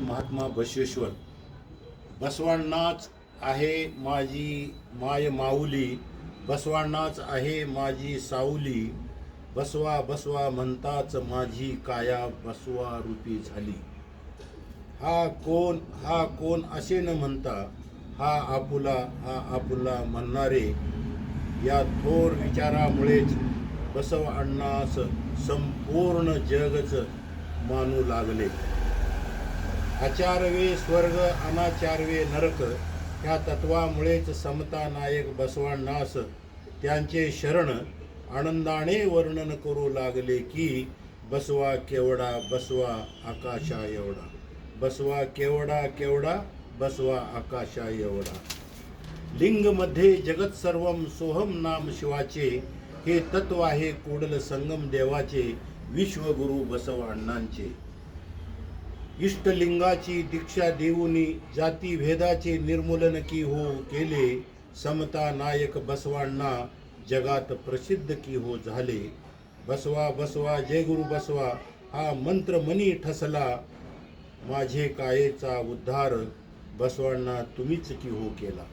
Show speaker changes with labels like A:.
A: महात्मा बसवेश्वर. बसवांनाच आहे माझी माय माऊली, बसवांनाच आहे माझी साऊली. बसवा बसवा म्हणताच माझी काया बसवा रूपी झाली. हा कोण असे न म्हणता हा आपुला म्हणणारे, या थोर विचारामुळेच बसव अण्णास संपूर्ण जगच मानू लागले. आचारवे स्वर्ग अनाचारवे नरक, ह्या तत्वामुळेच समता नायक बसवांनास त्यांचे शरण आनंदाने वर्णन करू लागले की बसवा केवढा बसवा आकाशा एवढा, बसवा केवढा बसवा आकाशा एवढा. लिंग मध्ये जगत सर्वम सोहम नाम शिवाचे, हे तत्व आहे कुडल संगम देवाचे, विश्वगुरु बसव अण्णांचे. इष्टलिंगाची दीक्षा देऊनी जाती भेदाचे निर्मूलन की हो केले, समता नायक बसवांना जगात प्रसिद्ध की हो झाले. बसवा बसवा जय गुरु बसवा हा मंत्र मनी ठसला, माझे कायेचा उद्धार बसवांना तुम्हीच की हो केला.